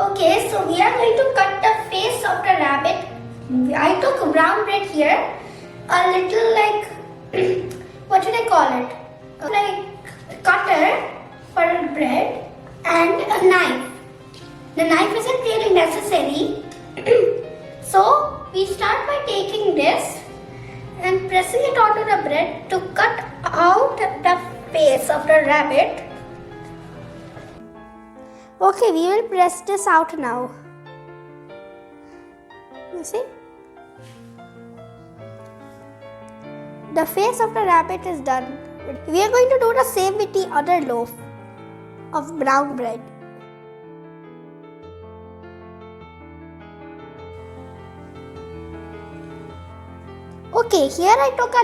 Okay, so we are going to cut the face of the rabbit. I took brown bread here, a little like, what should I call it? Like cutter for bread and a knife. The knife isn't really necessary. So we start by taking this and pressing it onto the bread to cut out the face of the rabbit. Okay, we will press this out now. You see? The face of the rabbit is done. We are going to do the same with the other loaf of brown bread. Okay, here I took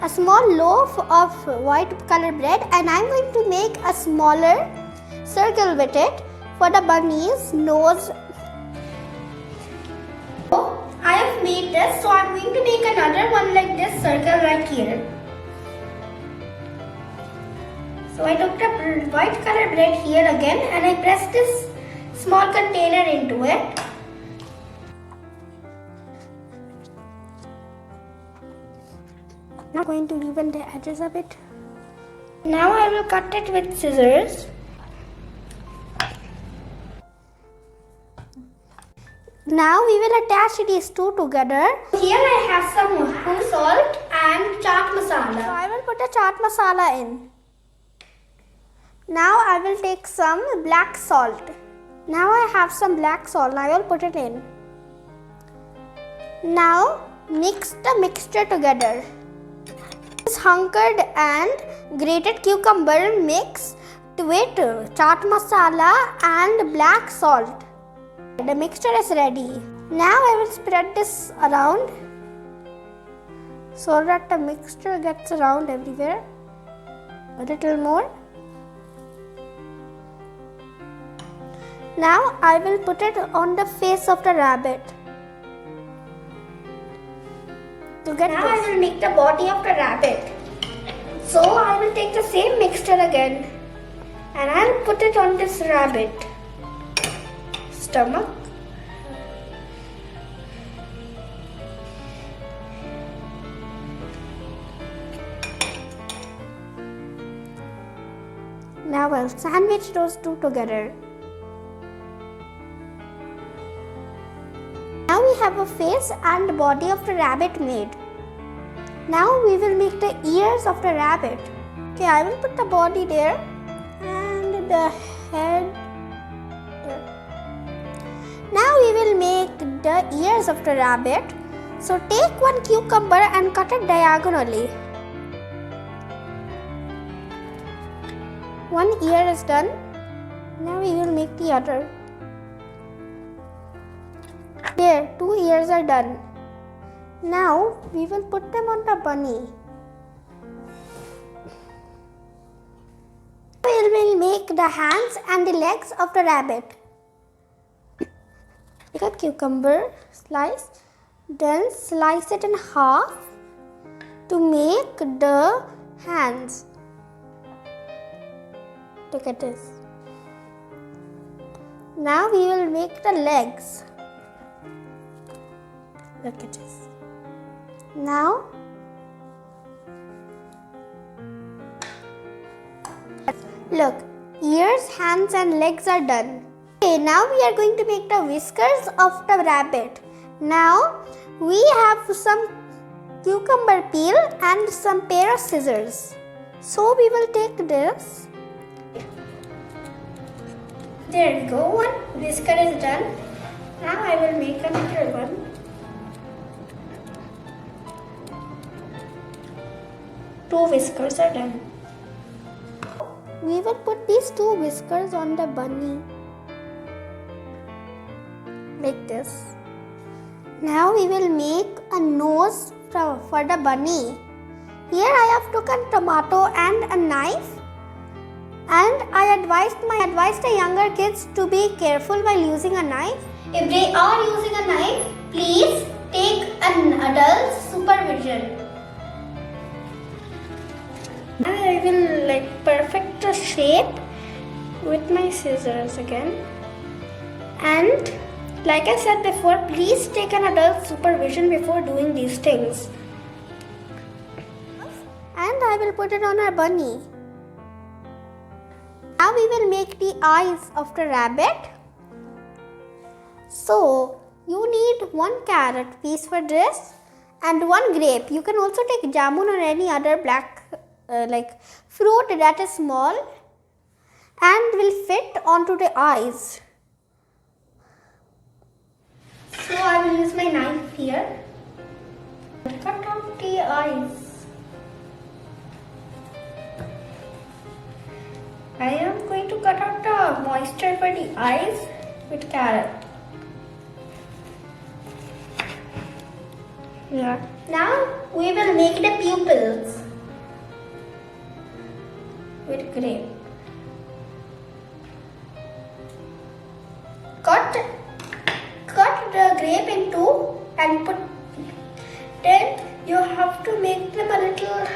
a small loaf of white color bread, and I'm going to make a smaller circle with it for the bunny's nose. So I have made this, so I'm going to make another one like this circle right here. So I took the white color bread here again and I pressed this small container into it. Now I'm going to even the edges of it. Now I will cut it with scissors. Now we will attach these two together. Here I have some salt and chaat masala. So I will put the chaat masala in. Now I will take some black salt. Now I have some black salt. I will put it in. Now mix the mixture together. This hunkered and grated cucumber mix with chaat masala and black salt. The mixture is ready. Now I will spread this around so that the mixture gets around everywhere. A little more. Now I will put it on the face of the rabbit. Now I will make the body of the rabbit. So I will take the same mixture again and I will put it on this rabbit stomach. Now I'll sandwich those two together. Now we have a face and body of the rabbit made. Now we will make the ears of the rabbit. Okay, I will put the body there and the head there. Now we will make the ears of the rabbit. So take one cucumber and cut it diagonally. One ear is done. Now we will make the other. There, two ears are done. Now we will put them on the bunny. We will make the hands and the legs of the rabbit. Take a cucumber slice, then slice it in half to make the hands. Look at this. Now we will make the legs. Look at this. Now look, ears, hands and legs are done. Okay, now we are going to make the whiskers of the rabbit. Now we have some cucumber peel and some pair of scissors. So we will take this. There we go, one whisker is done. Now I will make another one. Two whiskers are done. We will put these two whiskers on the bunny like this. Now we will make a nose for the bunny. Here I have taken a tomato and a knife, and I advised the younger kids to be careful while using a knife. If they are using a knife, please take an adult's supervision. I will perfect the shape with my scissors again. And like I said before, please take an adult supervision before doing these things. And I will put it on our bunny. Now we will make the eyes of the rabbit. So you need 1 carrot piece for this and 1 grape. You can also take jamun or any other black fruit that is small and will fit onto the eyes. So I will use my knife here. Cut out the eyes. I am going to cut out the moisture for the eyes with carrot. Yeah. Now we will make the pupils with grape. Cut the grape in 2 and put. Then you have to make them a little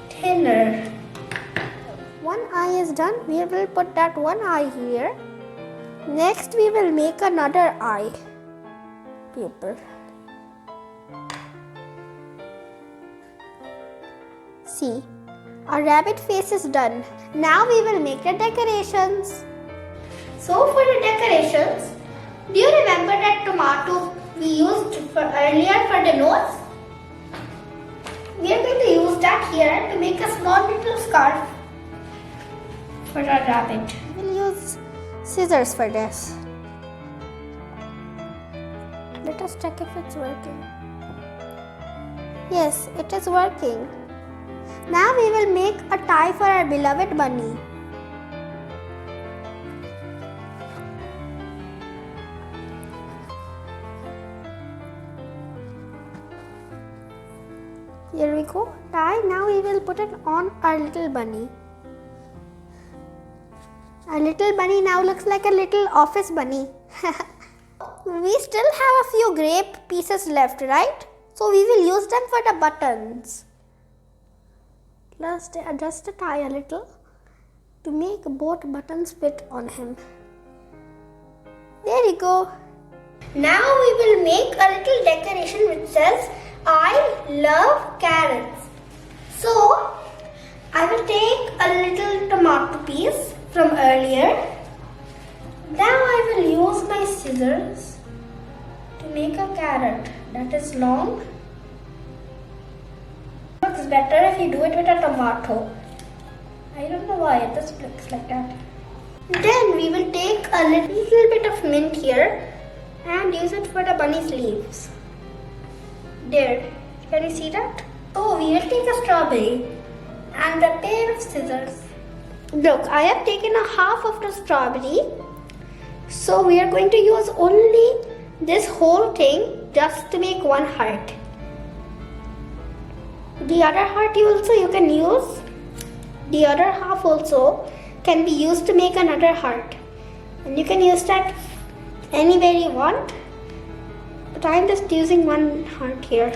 thinner. 1 eye is done. We will put that 1 eye here. Next we will make another eye pupil. See, our rabbit face is done. Now we will make the decorations. So for the decorations, do you remember that tomato we used earlier for the nose? We are going to use that here to make a small little scarf for our rabbit. We'll use scissors for this. Let us check if it's working. Yes, it is working. Now we will make a tie for our beloved bunny. Here we go. Tie. Now we will put it on our little bunny. Our little bunny now looks like a little office bunny. We still have a few grape pieces left, right? So we will use them for the buttons. Let's adjust the tie a little to make both buttons fit on him. There you go. Now we will make a little decoration which says, I love carrots. So I will take a little tomato piece from earlier. Now I will use my scissors to make a carrot that is long. It looks better if you do it with a tomato. I don't know why it just looks like that. Then we will take a little bit of mint here and use it for the bunny's leaves. There, can you see that? So we will take a strawberry and a pair of scissors. Look, I have taken a half of the strawberry. So we are going to use only this whole thing just to make 1 heart. The other heart you can use. The other half also can be used to make another heart. And you can use that anywhere you want. But I am just using 1 heart here.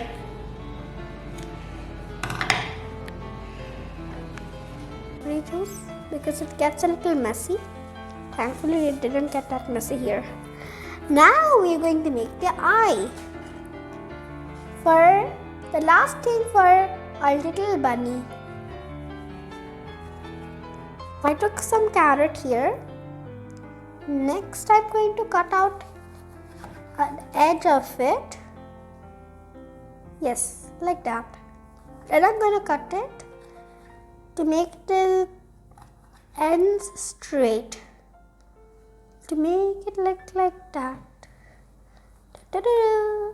Juice because it gets a little messy. Thankfully it didn't get that messy here. Now we are going to make the eye. For the last thing for our little bunny, I took some carrot here. Next I'm going to cut out an edge of it. Yes, like that. Then I'm going to cut it to make the ends straight. To make it look like that. Ta-da!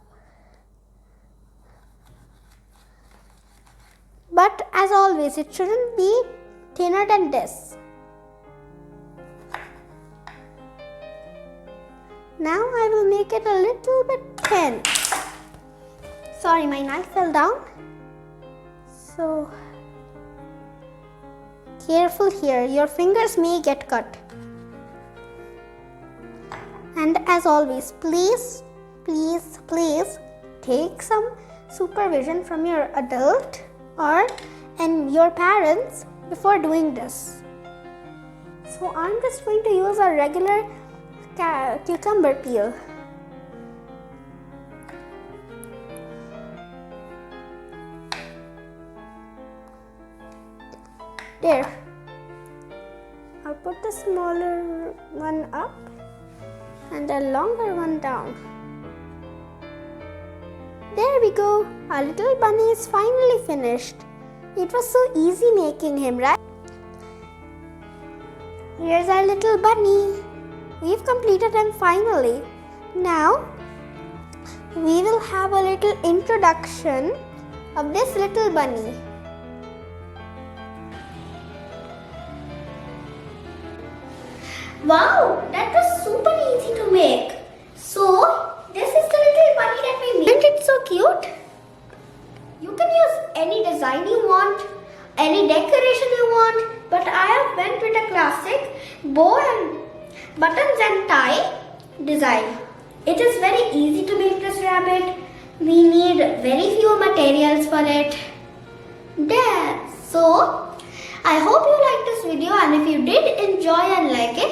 But as always, it shouldn't be thinner than this. Now I will make it a little bit thin. Sorry, my knife fell down. So careful here, your fingers may get cut. And as always, please take some supervision from your adult and your parents before doing this. So I'm just going to use a regular cucumber peel. There. I'll put the smaller one up and the longer one down. There we go. Our little bunny is finally finished. It was so easy making him, right? Here's our little bunny. We've completed him finally. Now, we will have a little introduction of this little bunny. Wow, that was super easy to make. So, this is the little bunny that we made. Isn't it so cute? You can use any design you want, any decoration you want, but I have went with a classic bow and buttons and tie design. It is very easy to make this rabbit. We need very few materials for it. There. So, I hope you liked this video, and if you did enjoy and like it,